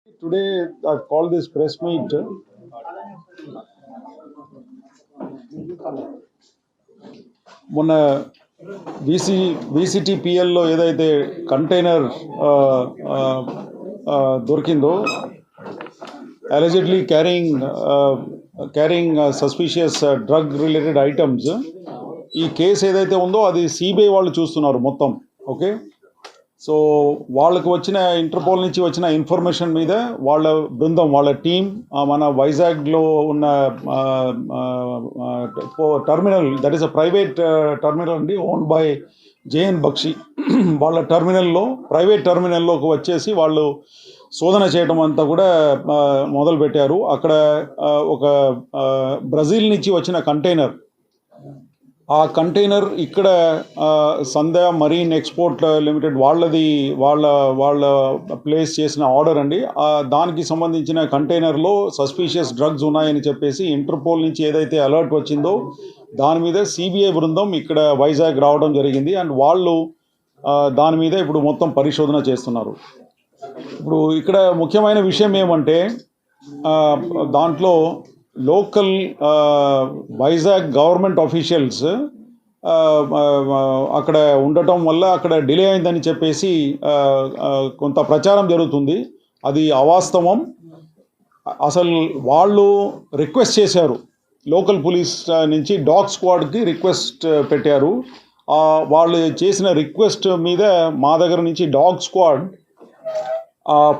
Today, I've called this press meet. మొన్న VCTPLలో ఏదైతే కంటైనర్ దొరికిందో allegedly carrying suspicious drug related items. ఈ కేసు ఏదైతే ఉందో అది సిబిఐ వాళ్ళు చూస్తున్నారు మొత్తం. ఓకే, సో వాళ్ళకు వచ్చిన ఇంటర్పోల్ నుంచి వచ్చిన ఇన్ఫర్మేషన్ మీద వాళ్ళ బృందం, వాళ్ళ టీం మన వైజాగ్లో ఉన్న terminal, that is a private terminal అండి, ఓన్డ్ బై జేఎన్ బక్షి. వాళ్ళ ప్రైవేట్ టర్మినల్లోకి వచ్చేసి వాళ్ళు శోధన చేయడం అంతా కూడా మొదలుపెట్టారు. అక్కడ ఒక బ్రెజిల్ నుంచి వచ్చిన కంటైనర్, ఆ కంటైనర్ ఇక్కడ సంధ్య మరీన్ ఎక్స్పోర్ట్ లిమిటెడ్ వాళ్ళ ప్లేస్ చేసిన ఆర్డర్ అండి. దానికి సంబంధించిన కంటైనర్లో సస్పీషియస్ డ్రగ్స్ ఉన్నాయని చెప్పేసి ఇంటర్పోల్ నుంచి ఏదైతే అలర్ట్ వచ్చిందో దాని మీద సిబిఐ బృందం ఇక్కడ వైజాగ్ రావడం జరిగింది. అండ్ వాళ్ళు దాని మీద ఇప్పుడు మొత్తం పరిశోధన చేస్తున్నారు. ఇప్పుడు ఇక్కడ ముఖ్యమైన విషయం ఏమంటే, దాంట్లో లోకల్ వైజాగ్ గవర్నమెంట్ ఆఫీషియల్స్ అక్కడ ఉండటం వల్ల అక్కడ డిలే అయిందని చెప్పేసి కొంత ప్రచారం జరుగుతుంది. అది అవాస్తవం. అసలు వాళ్ళు రిక్వెస్ట్ చేశారు, లోకల్ పోలీస్ నుంచి డాగ్ స్క్వాడ్కి రిక్వెస్ట్ పెట్టారు. వాళ్ళు చేసిన రిక్వెస్ట్ మీద మా దగ్గర నుంచి డాగ్ స్క్వాడ్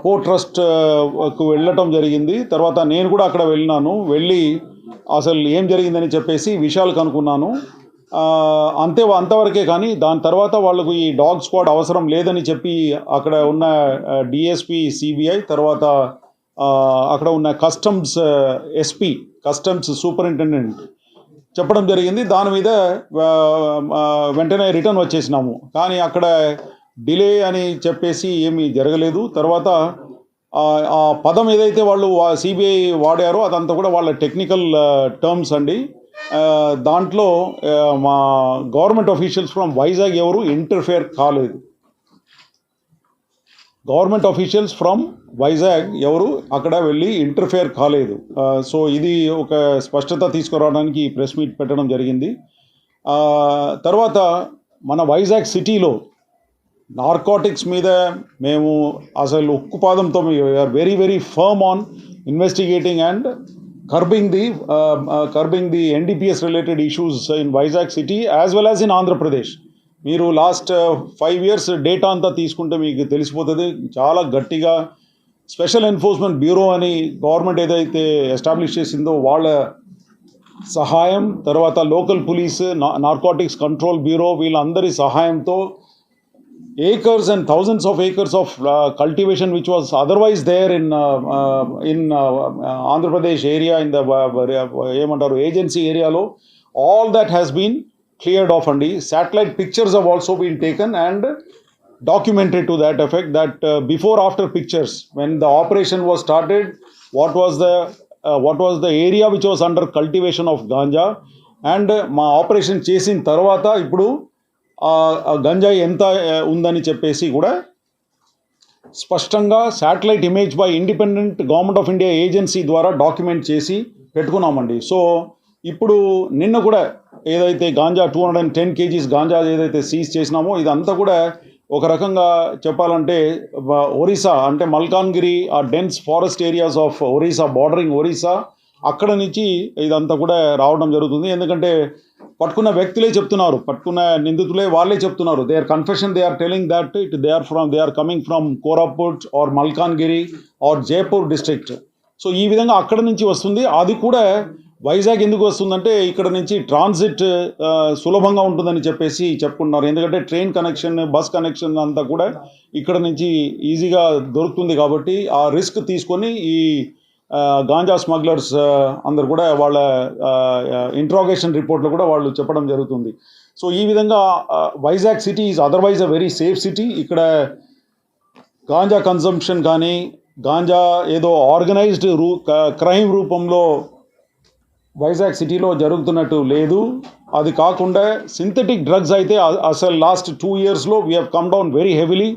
పోర్ట్ ట్రస్ట్కు వెళ్ళటం జరిగింది. తర్వాత నేను కూడా అక్కడ వెళ్ళి అసలు ఏం జరిగిందని చెప్పేసి విషయాలు కనుక్కున్నాను. అంతవరకే. కానీ దాని తర్వాత వాళ్ళకు ఈ డాగ్ స్క్వాడ్ అవసరం లేదని చెప్పి అక్కడ ఉన్న డిఎస్పి సిబిఐ, తర్వాత అక్కడ ఉన్న కస్టమ్స్ సూపరింటెండెంట్ చెప్పడం జరిగింది. దాని మీద వెంటనే రిటర్న్ వచ్చేసినాము. కానీ అక్కడ డిలే అని చెప్పేసి ఏమీ జరగలేదు. తర్వాత ఆ పదం ఏదైతే వాళ్ళు సిబిఐ వాడారో అదంతా కూడా వాళ్ళ టెక్నికల్ టర్మ్స్ అండి. దాంట్లో మా గవర్నమెంట్ ఆఫీషియల్స్ ఫ్రమ్ వైజాగ్ ఎవరు ఇంటర్ఫేర్ కాలేదు. గవర్నమెంట్ ఆఫీషియల్స్ ఫ్రమ్ వైజాగ్ ఎవరు అక్కడ వెళ్ళి ఇంటర్ఫేర్ కాలేదు. సో ఇది ఒక స్పష్టత తీసుకురావడానికి ప్రెస్ మీట్ పెట్టడం జరిగింది. తర్వాత మన వైజాగ్ సిటీలో నార్కోటిక్స్ మీద మేము అసలు ఉక్కుపాదంతో we are very very firm on investigating and kerbing the NDPS related issues in Vizag city as well as in Andhra Pradesh. మీరు లాస్ట్ 5 years డేటా అంతా తీసుకుంటే మీకు తెలిసిపోతుంది. చాలా గట్టిగా స్పెషల్ ఎన్ఫోర్స్మెంట్ బ్యూరో అని గవర్నమెంట్ ఏదైతే ఎస్టాబ్లిష్ చేసిందో వాళ్ళ సహాయం, తర్వాత local police, narcotics control bureau, వీళ్ళందరి సహాయంతో acres and thousands of acres of cultivation which was otherwise there in Andhra Pradesh area, in the ఏమంటారు agency area lo, all that has been cleared off. And satellite pictures have also been taken and documented to that effect, that before after pictures when the operation was started, what was the area which was under cultivation of ganja, and మా operation చేసిన తర్వాత ఇప్పుడు గంజాయి ఎంత ఉందని చెప్పేసి కూడా స్పష్టంగా satellite image by independent government of India agency ద్వారా డాక్యుమెంట్ చేసి పెట్టుకున్నామండి. సో ఇప్పుడు నిన్న కూడా ఏదైతే గాంజా 210 kgs గాంజా ఏదైతే సీజ్ చేసినామో ఇదంతా కూడా ఒక రకంగా చెప్పాలంటే ఒరిస్సా అంటే మల్కాన్గిరి, ఆ dense forest areas of Orissa, bordering Orissa, అక్కడ నుంచి ఇదంతా కూడా రావడం జరుగుతుంది. ఎందుకంటే పట్టుకున్న వ్యక్తులే చెప్తున్నారు, పట్టుకున్న నిందితులే వాళ్ళే చెప్తున్నారు. They are confession, they are telling that they are coming from Koraput or Malkangiri or Jaipur district. So ఈ విధంగా అక్కడ నుంచి వస్తుంది. అది కూడా వైజాగ్ ఎందుకు వస్తుందంటే ఇక్కడ నుంచి ట్రాన్సిట్ సులభంగా ఉంటుందని చెప్పేసి చెప్పుకుంటున్నారు. ఎందుకంటే ట్రైన్ కనెక్షన్, బస్ కనెక్షన్ అంతా కూడా ఇక్కడ నుంచి ఈజీగా దొరుకుతుంది. కాబట్టి ఆ రిస్క్ తీసుకొని ఈ గాంజా స్మగ్లర్స్ అందరు కూడా వాళ్ళ ఇంట్రాగేషన్ రిపోర్ట్లో కూడా వాళ్ళు చెప్పడం జరుగుతుంది. సో ఈ విధంగా Vizag city is otherwise a very safe city. ఇక్కడ గాంజా కన్సంప్షన్ కానీ, గాంజా ఏదో ఆర్గనైజ్డ్ క్రైమ్ రూపంలో వైజాగ్ సిటీలో జరుగుతున్నట్టు లేదు. అది కాకుండా సింథటిక్ డ్రగ్స్ అయితే అసలు లాస్ట్ 2 yearsలో we have come down very heavily.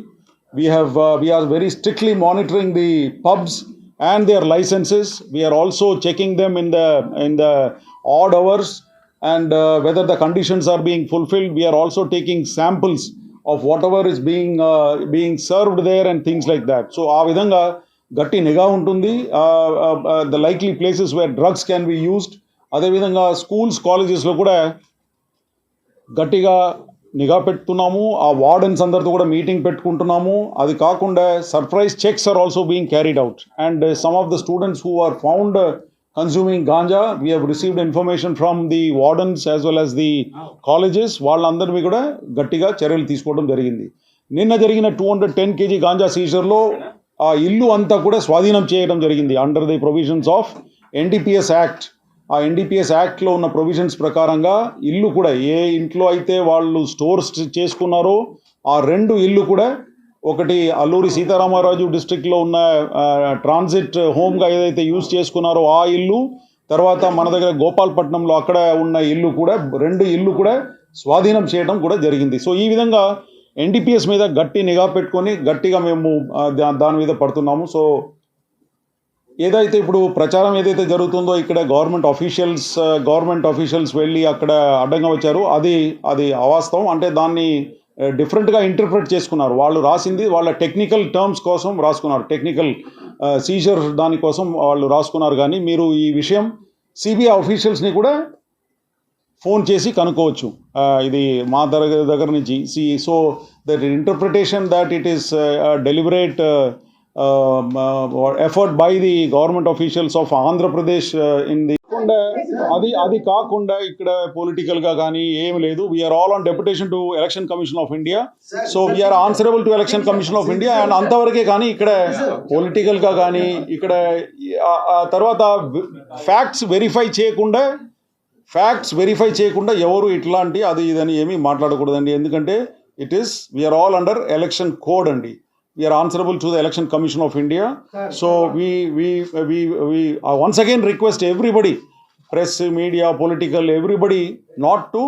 we are very strictly monitoring the pubs and their licenses. We are also checking them in the odd hours, and whether the conditions are being fulfilled. We are also taking samples of whatever is being served there and things like that. So ఆ విధంగా గట్టి నిఘా ఉంటుంది. The likely places where drugs can be used. అదేవిధంగా schools కాలేజెస్లో కూడా గట్టిగా నిఘా పెట్టుతున్నాము. ఆ వార్డెన్స్ అందరితో కూడా మీటింగ్ పెట్టుకుంటున్నాము. అది కాకుండా surprise checks are also being carried out, and some of the students who are found consuming ganja, we have received information from the wardens as well as the colleges. వాళ్ళందరినీ కూడా గట్టిగా చర్యలు తీసుకోవడం జరిగింది. నిన్న జరిగిన 210 kg గాంజా సీజర్లో ఆ ఇల్లు అంతా కూడా స్వాధీనం చేయడం జరిగింది under the provisions of NDPS act. ఆ ఎన్డీపీఎస్ యాక్ట్లో ఉన్న ప్రొవిజన్స్ ప్రకారంగా ఇల్లు కూడా ఏ ఇంట్లో అయితే వాళ్ళు స్టోర్స్ చేసుకున్నారో ఆ 2 ఇల్లు కూడా, ఒకటి అల్లూరి సీతారామరాజు డిస్ట్రిక్ట్లో ఉన్న ట్రాన్సిట్ హోమ్గా ఏదైతే యూజ్ చేసుకున్నారో ఆ ఇల్లు, తర్వాత మన దగ్గర గోపాల్పట్నంలో అక్కడ ఉన్న ఇల్లు కూడా, 2 ఇల్లు కూడా స్వాధీనం చేయడం కూడా జరిగింది. సో ఈ విధంగా ఎన్డీపీఎస్ మీద గట్టి నిఘా పెట్టుకొని గట్టిగా మేము దాని మీద పడుతున్నాము. సో ఏదైతే ఇప్పుడు ప్రచారం ఏదైతే జరుగుతుందో ఇక్కడ గవర్నమెంట్ ఆఫీషియల్స్ వెళ్ళి అక్కడ అడ్డంగా వచ్చారు, అది అవాస్తవం. అంటే దాన్ని డిఫరెంట్గా ఇంటర్ప్రిట్ చేసుకున్నారు. వాళ్ళు రాసింది వాళ్ళ టెక్నికల్ టర్మ్స్ కోసం రాసుకున్నారు, టెక్నికల్ సీజర్ దానికోసం వాళ్ళు రాసుకున్నారు. కానీ మీరు ఈ విషయం సిబిఐ ఆఫీషియల్స్ని కూడా ఫోన్ చేసి కనుక్కోవచ్చు. ఇది మా దగ్గర నుంచి so that interpretation that it is deliberate effort by the government officials of Andhra Pradesh in the అది కాకుండా ఇక్కడ పొలిటికల్గా కానీ ఏమి లేదు. We are all on deputation to election commission of India. So we are answerable to election commission of India and అంతవరకే. కానీ ఇక్కడ పొలిటికల్గా కానీ ఇక్కడ తర్వాత ఫ్యాక్ట్స్ వెరిఫై చేయకుండా ఎవరు ఇట్లాంటి అది ఇదని ఏమీ మాట్లాడకూడదండి. ఎందుకంటే we are all under election code అండి. We are answerable to the Election Commission of India. So we once again request everybody, press, media, political, everybody, not to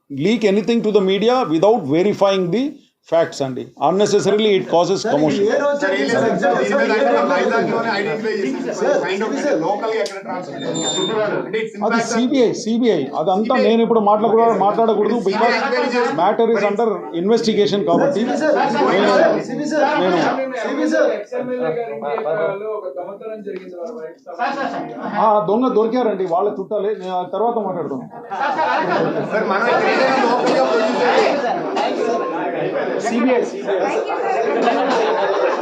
leak anything to the media without verifying the facts అండి. Unnecessarily it causes commotion. అది CBI అదంతా నేను ఇప్పుడు మాట్లాడకూడదు. Because matter is under investigation కాబట్టి దొంగ దొరికారండి, వాళ్ళ చుట్టాలే. తర్వాత మాట్లాడతాం. సిబిఐ